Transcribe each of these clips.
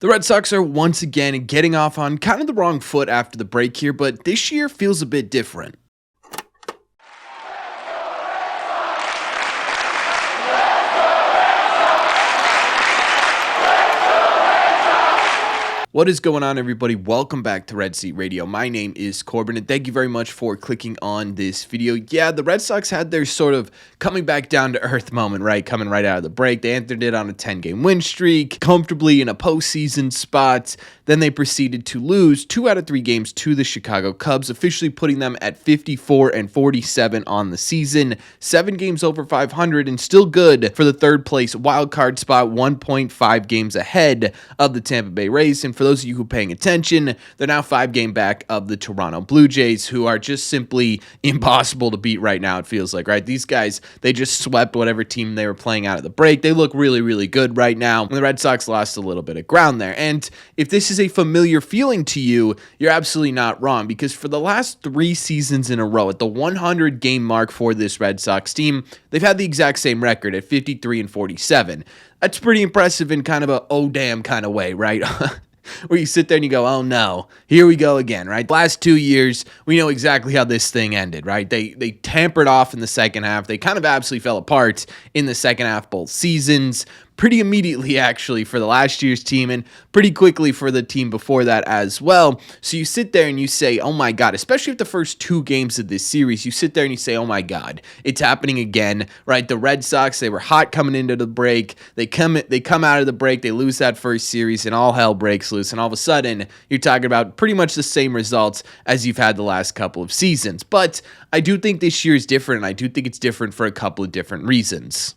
The Red Sox are once again getting off on kind of the wrong foot after the break here, but this year feels a bit different. What is going on, everybody? Welcome back to Red Seat Radio. My name is Corbin, and thank you very much for clicking on this video. Yeah, the Red Sox had their sort of coming back down to earth moment, right? Coming right out of the break. They entered it on a 10-game win streak, comfortably in a postseason spot. Then they proceeded to lose 2 out of 3 games to the Chicago Cubs, officially putting them at 54-47 on the season. 7 games over 500 and still good for the third place wild card spot, 1.5 games ahead of the Tampa Bay Rays. And for those of you who are paying attention, they're now 5 games back of the Toronto Blue Jays, who are just simply impossible to beat right now, it feels like, right? These guys, they just swept whatever team they were playing out of the break. They look really, really good right now. And the Red Sox lost a little bit of ground there. And if this is a familiar feeling to you, you're absolutely not wrong, because for the last 3 seasons in a row, at the 100-game mark for this Red Sox team, they've had the exact same record at 53-47. That's pretty impressive in kind of a oh damn kind of way, right? Where you sit there and you go, oh no, here we go again, right? Last 2 years, we know exactly how this thing ended, right? They tampered off in the second half. They kind of absolutely fell apart in the second half both seasons. Pretty immediately, actually, for the last year's team, and pretty quickly for the team before that as well. So you sit there and you say, oh my God, especially with the first 2 games of this series, you sit there and you say, oh my God, it's happening again, right? The Red Sox, they were hot coming into the break. They come out of the break, they lose that first series, and all hell breaks loose. And all of a sudden, you're talking about pretty much the same results as you've had the last couple of seasons. But I do think this year is different, and I do think it's different for a couple of different reasons.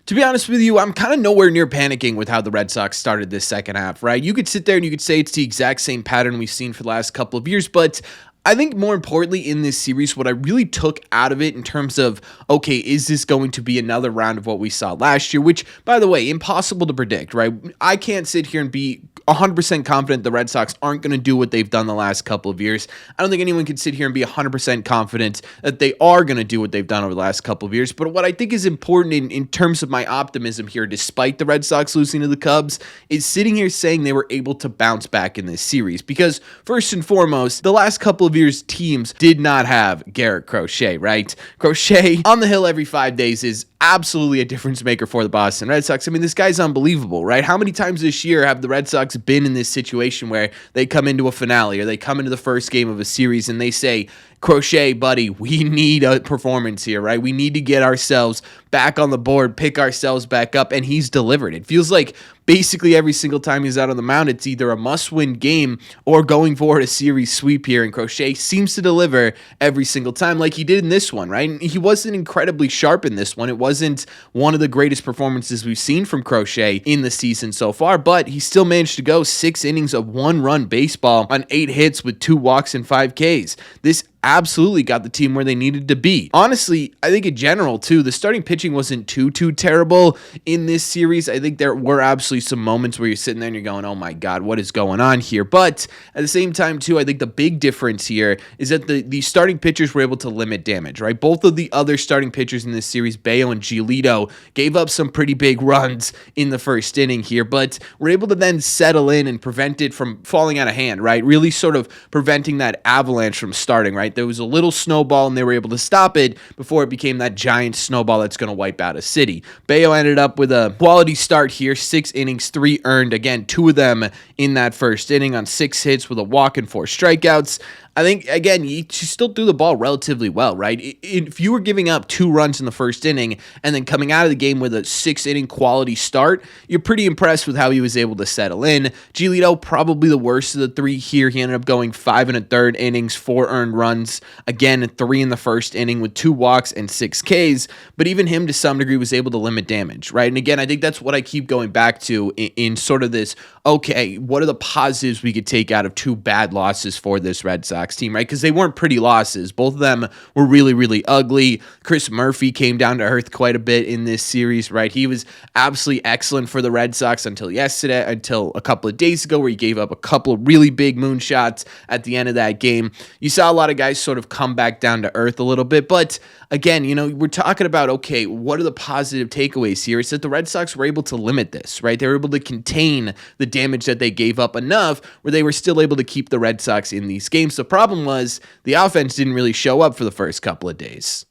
To be honest with you, I'm kind of nowhere near panicking with how the Red Sox started this second half, right? You could sit there and you could say it's the exact same pattern we've seen for the last couple of years, but I think more importantly in this series, what I really took out of it in terms of, okay, is this going to be another round of what we saw last year? Which, by the way, impossible to predict, right? I can't sit here and be 100% confident the Red Sox aren't going to do what they've done the last couple of years. I don't think anyone can sit here and be 100% confident that they are going to do what they've done over the last couple of years. But what I think is important in terms of my optimism here, despite the Red Sox losing to the Cubs, is sitting here saying they were able to bounce back in this series. Because first and foremost, the last couple of years, teams did not have Garrett Crochet, right? Crochet on the hill every 5 days is absolutely a difference maker for the Boston Red Sox. I mean, this guy's unbelievable, right? How many times this year have the Red Sox been in this situation where they come into a finale or they come into the first game of a series and they say, Crochet, buddy, we need a performance here, right? We need to get ourselves back on the board, pick ourselves back up, and he's delivered. It feels like basically every single time he's out on the mound, it's either a must-win game or going for a series sweep here, and Crochet seems to deliver every single time like he did in this one, right? And he wasn't incredibly sharp in this one. It wasn't one of the greatest performances we've seen from Crochet in the season so far, but he still managed to go 6 innings of 1-run baseball on 8 hits with 2 walks and 5 Ks. This absolutely got the team where they needed to be. Honestly, I think in general, too, the starting pitching wasn't too terrible in this series. I think there were absolutely some moments where you're sitting there and you're going, oh my God, what is going on here? But at the same time, too, I think the big difference here is that the starting pitchers were able to limit damage, right? Both of the other starting pitchers in this series, Bayo and Giolito, gave up some pretty big runs in the first inning here, but were able to then settle in and prevent it from falling out of hand, right? Really sort of preventing that avalanche from starting, right? There was a little snowball and they were able to stop it before it became that giant snowball that's going to wipe out a city. Bayo ended up with a quality start here, 6 innings, 3 earned. Again, 2 of them in that first inning on 6 hits with a walk and 4 strikeouts. I think, again, he still threw the ball relatively well, right? If you were giving up 2 runs in the first inning and then coming out of the game with a 6-inning quality start, you're pretty impressed with how he was able to settle in. Giolito, probably the worst of the 3 here. He ended up going 5 1/3 innings, 4 earned runs. Again, 3 in the first inning with 2 walks and 6 Ks. But even him, to some degree, was able to limit damage, right? And again, I think that's what I keep going back to in sort of this, okay, what are the positives we could take out of 2 bad losses for this Red Sox Sox team, right? Because they weren't pretty losses. Both of them were really, really ugly. Chris Murphy came down to earth quite a bit in this series, right? He was absolutely excellent for the Red Sox until a couple of days ago, where he gave up a couple of really big moonshots at the end of that game. You saw a lot of guys sort of come back down to earth a little bit, but again, we're talking about, okay, what are the positive takeaways here? It's that the Red Sox were able to limit this, right? They were able to contain the damage that they gave up enough where they were still able to keep the Red Sox in these games. The problem was the offense didn't really show up for the first couple of days.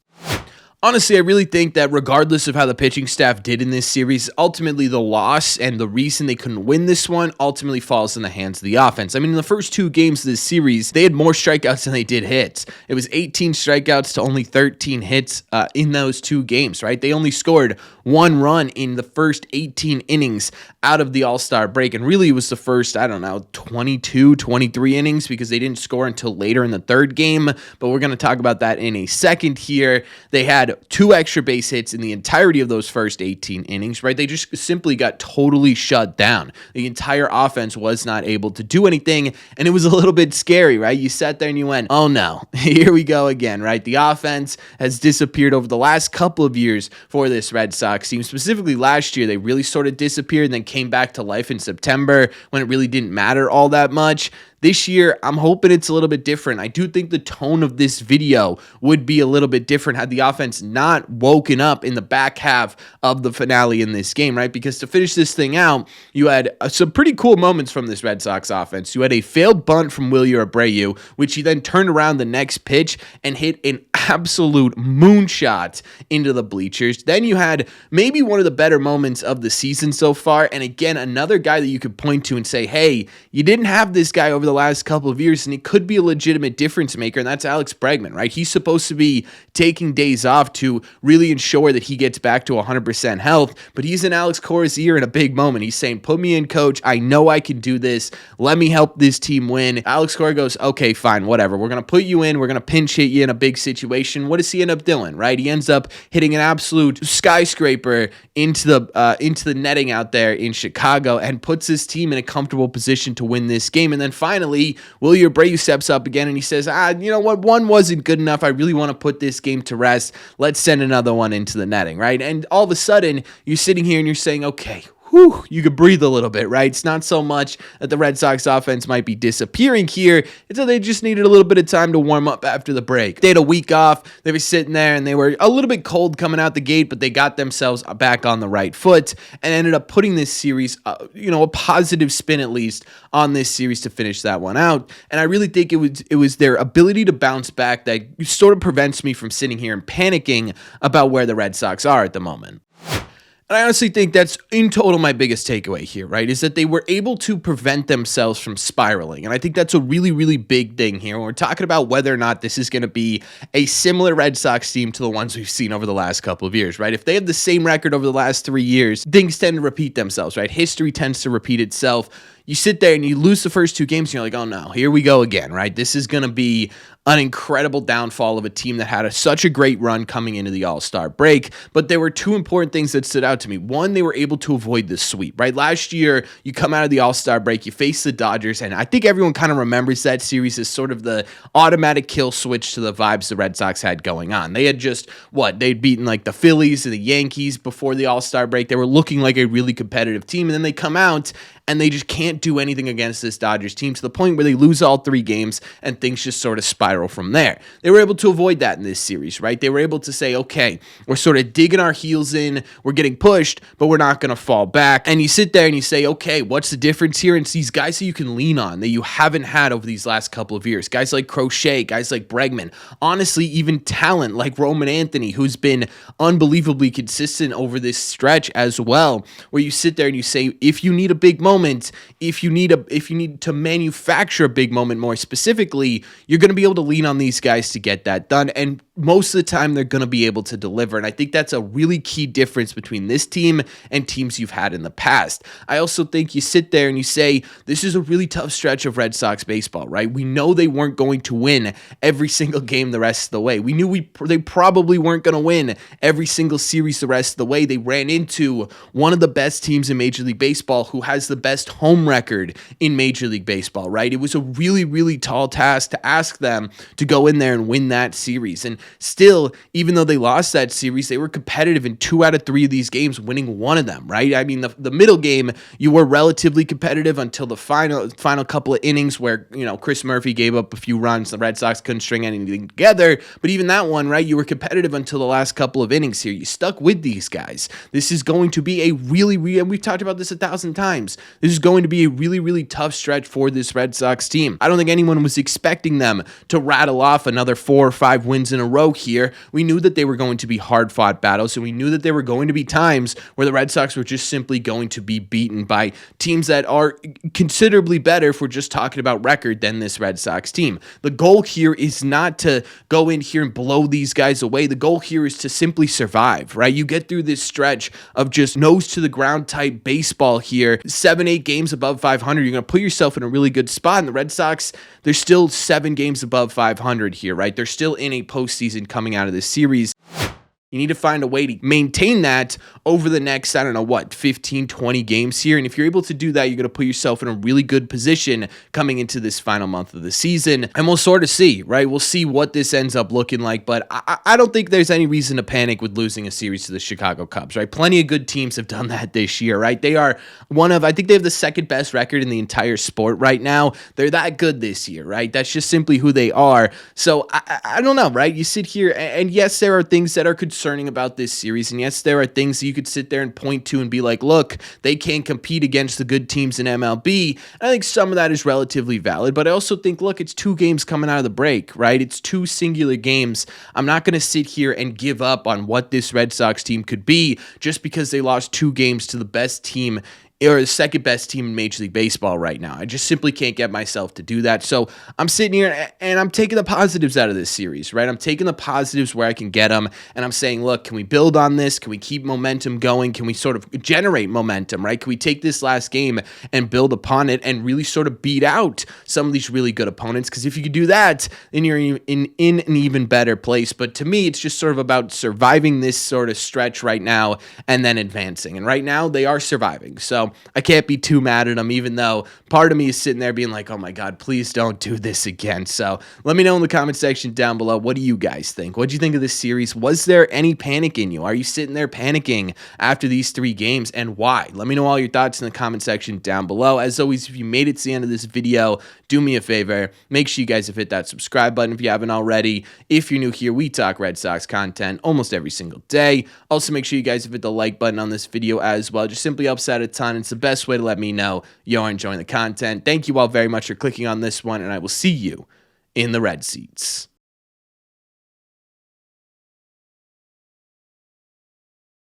Honestly, I really think that regardless of how the pitching staff did in this series, ultimately the loss and the reason they couldn't win this one ultimately falls in the hands of the offense. I mean, in the first two games of this series, they had more strikeouts than they did hits. It was 18 strikeouts to only 13 hits in those two games, right? They only scored one run in the first 18 innings out of the All-Star break, and really it was the first, 22, 23 innings, because they didn't score until later in the third game, but we're going to talk about that in a second here. They had 2 extra base hits in the entirety of those first 18 innings, right? They just simply got totally shut down. The entire offense was not able to do anything, and it was a little bit scary, right? You sat there and you went, oh no, here we go again, right? The offense has disappeared over the last couple of years for this Red Sox team. Specifically last year, they really sort of disappeared and then came back to life in September when it really didn't matter all that much. This year, I'm hoping it's a little bit different. I do think the tone of this video would be a little bit different had the offense not woken up in the back half of the finale in this game, right? Because to finish this thing out, you had some pretty cool moments from this Red Sox offense. You had a failed bunt from Wilyer Abreu, which he then turned around the next pitch and hit an absolute moonshot into the bleachers. Then you had maybe one of the better moments of the season so far. And again, another guy that you could point to and say, hey, you didn't have this guy over the last couple of years, and he could be a legitimate difference maker, and that's Alex Bregman, right? He's supposed to be taking days off to really ensure that he gets back to 100% health, but he's in Alex Cora's ear in a big moment. He's saying, put me in, coach. I know I can do this. Let me help this team win. Alex Cora goes, okay, fine, whatever. We're going to put you in. We're going to pinch hit you in a big situation. What does he end up doing, right? He ends up hitting an absolute skyscraper into the netting out there in Chicago and puts his team in a comfortable position to win this game. And then finally, Wilyer Abreu steps up again and he says, you know what? One wasn't good enough. I really want to put this game to rest. Let's send another one into the netting, right? And all of a sudden, you're sitting here and you're saying, okay, whew, you could breathe a little bit, right? It's not so much that the Red Sox offense might be disappearing here. It's that they just needed a little bit of time to warm up after the break. They had a week off. They were sitting there and they were a little bit cold coming out the gate, but they got themselves back on the right foot and ended up putting this series, a positive spin at least on this series to finish that one out. And I really think it was their ability to bounce back that sort of prevents me from sitting here and panicking about where the Red Sox are at the moment. And I honestly think that's in total my biggest takeaway here, right? Is that they were able to prevent themselves from spiraling. And I think that's a really, really big thing here when we're talking about whether or not this is going to be a similar Red Sox team to the ones we've seen over the last couple of years, right? If they have the same record over the last 3 years, things tend to repeat themselves, right? History tends to repeat itself. You sit there and you lose the first two games and you're like, oh no, here we go again, right? This is going to be an incredible downfall of a team that had such a great run coming into the All-Star break. But there were two important things that stood out to me. One, they were able to avoid the sweep, right? Last year, you come out of the All-Star break, you face the Dodgers, and I think everyone kind of remembers that series as sort of the automatic kill switch to the vibes the Red Sox had going on. They had just, they'd beaten like the Phillies and the Yankees before the All-Star break. They were looking like a really competitive team, and then they come out and they just can't do anything against this Dodgers team to the point where they lose all 3 games and things just sort of spiral from there. They were able to avoid that in this series, right? They were able to say, okay, we're sort of digging our heels in, we're getting pushed, but we're not going to fall back. And you sit there and you say, okay, what's the difference here? And it's these guys that you can lean on that you haven't had over these last couple of years. Guys like Crochet, guys like Bregman, honestly, even talent like Roman Anthony, who's been unbelievably consistent over this stretch as well, where you sit there and you say, if you need a big moment, if you need to manufacture a big moment more specifically, you're going to be able to lean on these guys to get that done. And most of the time they're going to be able to deliver. And I think that's a really key difference between this team and teams you've had in the past. I also think you sit there and you say, this is a really tough stretch of Red Sox baseball, right? We know they weren't going to win every single game the rest of the way. We knew they probably weren't going to win every single series the rest of the way. They ran into one of the best teams in Major League Baseball who has the best home record in Major League Baseball, right? It was a really, really tall task to ask them to go in there and win that series. And still, even though they lost that series, they were competitive in 2 out of 3 of these games, winning one of them, right? I mean, the middle game, you were relatively competitive until the final couple of innings where, Chris Murphy gave up a few runs. The Red Sox couldn't string anything together. But even that one, right, you were competitive until the last couple of innings here. You stuck with these guys. This is going to be a really, and we've talked about this 1,000 times, this is going to be a really, really tough stretch for this Red Sox team. I don't think anyone was expecting them to rattle off another 4 or 5 wins in a row here. We knew that they were going to be hard-fought battles, and we knew that there were going to be times where the Red Sox were just simply going to be beaten by teams that are considerably better, if we're just talking about record, than this Red Sox team. The goal here is not to go in here and blow these guys away. The goal here is to simply survive, right? You get through this stretch of just nose-to-the-ground type baseball here, 7-8 games above 500, you're going to put yourself in a really good spot. And the Red Sox, they're still 7 games above 500 here, right? They're still in a postseason coming out of this series. You need to find a way to maintain that over the next, 15, 20 games here. And if you're able to do that, you're going to put yourself in a really good position coming into this final month of the season. And we'll sort of see, right? We'll see what this ends up looking like. But I don't think there's any reason to panic with losing a series to the Chicago Cubs, right? Plenty of good teams have done that this year, right? They are I think they have the second best record in the entire sport right now. They're that good this year, right? That's just simply who they are. So I don't know, right? You sit here and yes, there are things that are concerning about this series. And yes, there are things that you could sit there and point to and be like, look, they can't compete against the good teams in MLB. And I think some of that is relatively valid, but I also think, look, it's 2 games coming out of the break, right? It's 2 singular games. I'm not going to sit here and give up on what this Red Sox team could be just because they lost 2 games to the best team or the second best team in Major League Baseball right now. I just simply can't get myself to do that. So I'm sitting here and I'm taking the positives out of this series, right? I'm taking the positives where I can get them, and I'm saying, look, can we build on this? Can we keep momentum going? Can we sort of generate momentum, right? Can we take this last game and build upon it and really sort of beat out some of these really good opponents? Because if you could do that, then you're in an even better place. But to me, it's just sort of about surviving this sort of stretch right now and then advancing. And right now, they are surviving. So I can't be too mad at them, even though part of me is sitting there being like, oh my God, please don't do this again. So let me know in the comment section down below. What do you guys think? What do you think of this series? Was there any panic in you? Are you sitting there panicking after these 3 games, and why? Let me know all your thoughts in the comment section down below. As always, if you made it to the end of this video, do me a favor. Make sure you guys have hit that subscribe button if you haven't already. If you're new here, we talk Red Sox content almost every single day. Also, make sure you guys have hit the like button on this video as well. Just simply helps out a ton. It's the best way to let me know you're enjoying the content. Thank you all very much for clicking on this one, and I will see you in the red seats.